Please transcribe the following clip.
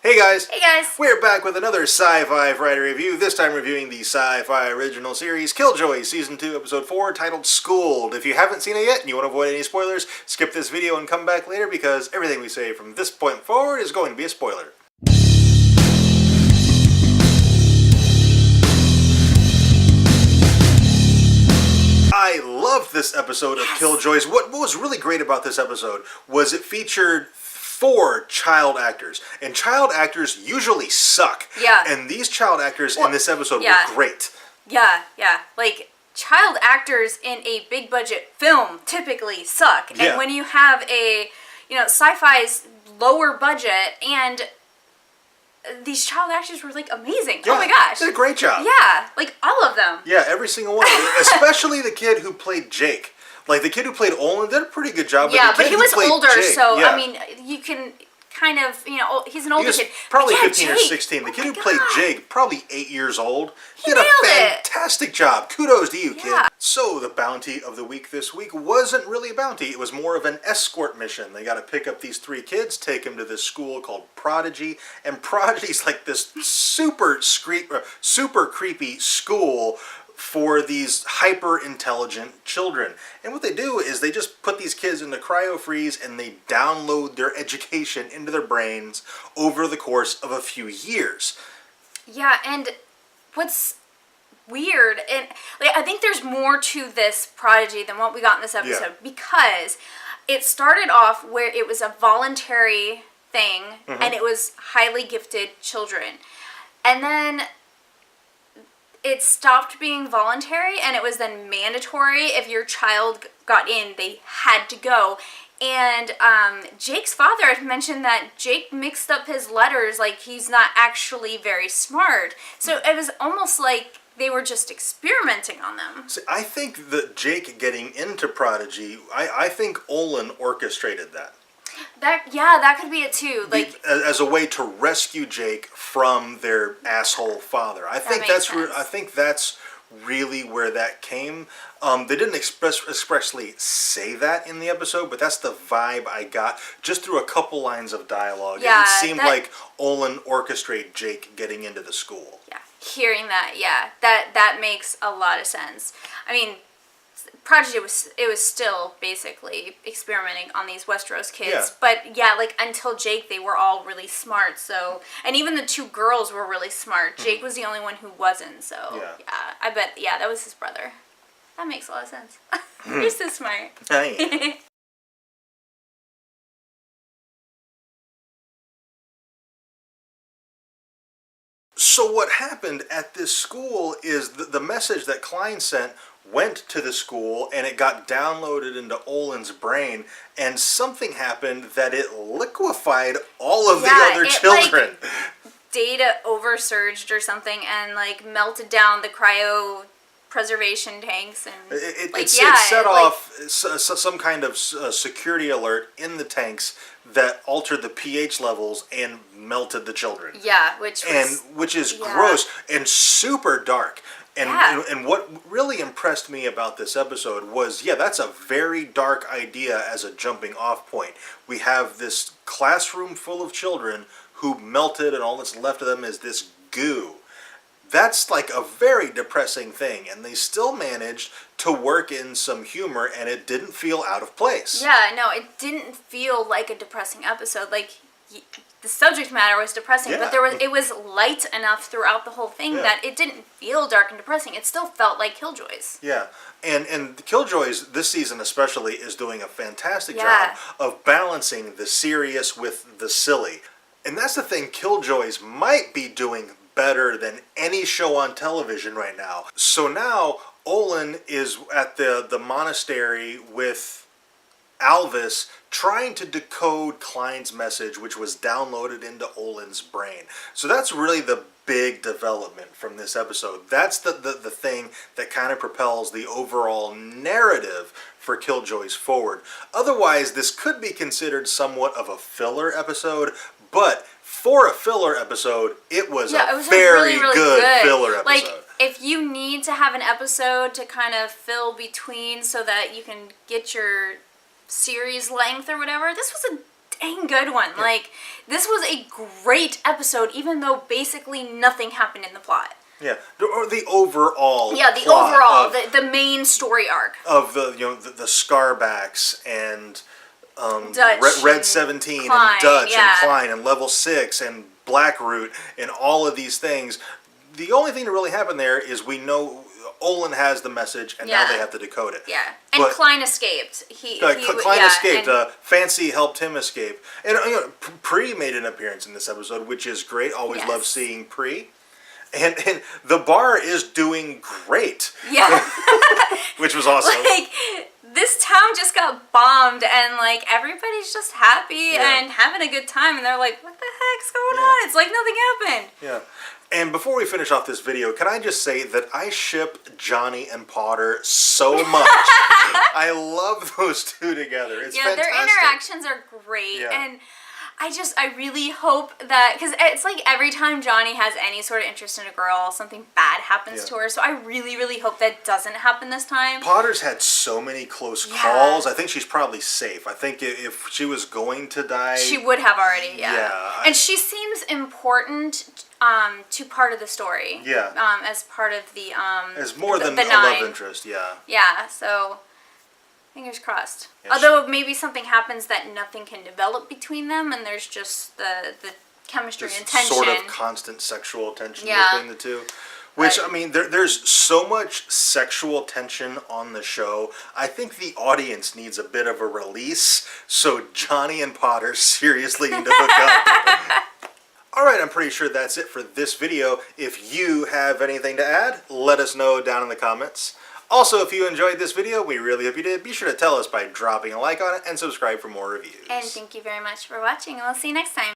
Hey guys! Hey guys! We're back with another Sci-Fi Friday review, this time reviewing the Sci-Fi original series KILLJOYS Season 2, Episode 4, titled Schooled. If you haven't seen it yet and you want to avoid any spoilers, skip this video and come back later because everything we say from this point forward is going to be a spoiler. I loved this episode of KILLJOYS. What was really great about this episode was it featured 4 child actors, and child actors usually suck. Yeah. And these child actors in this episode were great. Yeah. Like, child actors in a big budget film typically suck. Yeah. And when you have a, sci-fi's lower budget and these child actors were, like, amazing. Yeah, oh my gosh. They did a great job. Yeah, like, all of them. Yeah, every single one. Especially the kid who played Jake. Like, the kid who played Olin did a pretty good job. Yeah, but he was older, Jake, so, I mean, you can kind of, he's an older kid. Probably yeah, 15 or 16. The kid who played Jake, probably 8 years old. He did a nailed fantastic job. Kudos to you, kid. So, the bounty of the week this week wasn't really a bounty. It was more of an escort mission. They got to pick up these 3 kids, take them to this school called Prodigy. And Prodigy's like this super creepy school for these hyper-intelligent children. And what they do is they just put these kids into cryo-freeze and they download their education into their brains over the course of a few years. Yeah, and what's weird, and I think there's more to this Prodigy than what we got in this episode, because it started off where it was a voluntary thing, and it was highly gifted children. And then it stopped being voluntary, and it was then mandatory. If your child got in, they had to go. And Jake's father had mentioned that Jake mixed up his letters, like he's not actually very smart. So it was almost like they were just experimenting on them. See, I think that Jake getting into Prodigy, I think Olin orchestrated that. That could be it too. Like, as a way to rescue Jake from their asshole father. I think that's really where that came. They didn't expressly say that in the episode, but that's the vibe I got just through a couple lines of dialogue. Yeah, it seemed like Olin orchestrated Jake getting into the school. Yeah, hearing that, that makes a lot of sense. I mean, Prodigy was still basically experimenting on these Westeros kids, but like until Jake, they were all really smart. So, and even the 2 girls were really smart. Jake was the only one who wasn't. So I bet that was his brother. That makes a lot of sense. You're so smart. I am. So what happened at this school is the message that Klein sent went to the school and it got downloaded into Olin's brain, and something happened that it liquefied all of the other children. Like, data oversurged or something and like melted down the cryo preservation tanks, and it set off some kind of security alert in the tanks that altered the pH levels and melted the children. Yeah, which is gross and super dark. And what really impressed me about this episode was, that's a very dark idea as a jumping off point. We have this classroom full of children who melted and all that's left of them is this goo. That's like a very depressing thing, and they still managed to work in some humor, and it didn't feel out of place. Yeah, no, it didn't feel like a depressing episode. Like, the subject matter was depressing, but it was light enough throughout the whole thing that it didn't feel dark and depressing. It still felt like KILLJOYS. Yeah, and KILLJOYS this season especially is doing a fantastic job of balancing the serious with the silly. And that's the thing KILLJOYS might be doing better than any show on television right now. So now Olin is at the monastery with Alvis trying to decode Klein's message, which was downloaded into Olin's brain. So that's really the big development from this episode. That's the thing that kind of propels the overall narrative for KILLJOYS forward. Otherwise, this could be considered somewhat of a filler episode, but for a filler episode, it was a very good filler episode. Like, if you need to have an episode to kind of fill between so that you can get your series length or whatever, this was a dang good one. Like, this was a great episode, even though basically nothing happened in the plot. Yeah, or the overall. Yeah, the plot overall, of, the main story arc of the Scarbacks and Dutch Red 17 Klein, and Dutch yeah. and Klein and Level 6 and Blackroot and all of these things. The only thing that really happened there is we know Olin has the message, and now they have to decode it. Yeah, and Klein escaped. Klein escaped. Fancy helped him escape. And Pre made an appearance in this episode, which is great. Always love seeing Pre. And the bar is doing great. Yeah. Which was awesome. Like, this town just got bombed, and, like, everybody's just happy and having a good time. And they're like, what the heck's going on? It's like nothing happened. Yeah. And before we finish off this video, can I just say that I ship Johnny and Potter so much. I love those two together. It's fantastic. Their interactions are great. Yeah. And I really hope that, because it's like every time Johnny has any sort of interest in a girl, something bad happens to her. So I really, really hope that doesn't happen this time. Potter's had so many close calls. I think she's probably safe. I think if she was going to die, she would have already, and she seems important to part of the story. Yeah. As part of the as more than the a nine. love interest, Yeah, so fingers crossed. Yeah, although maybe something happens that nothing can develop between them, and there's just the chemistry and tension. Sort of constant sexual tension between the two. Which, I mean, there's so much sexual tension on the show. I think the audience needs a bit of a release, so Johnny and Potter seriously need to hook up. Alright, I'm pretty sure that's it for this video. If you have anything to add, let us know down in the comments. Also, if you enjoyed this video, we really hope you did, be sure to tell us by dropping a like on it and subscribe for more reviews. And thank you very much for watching, and we'll see you next time.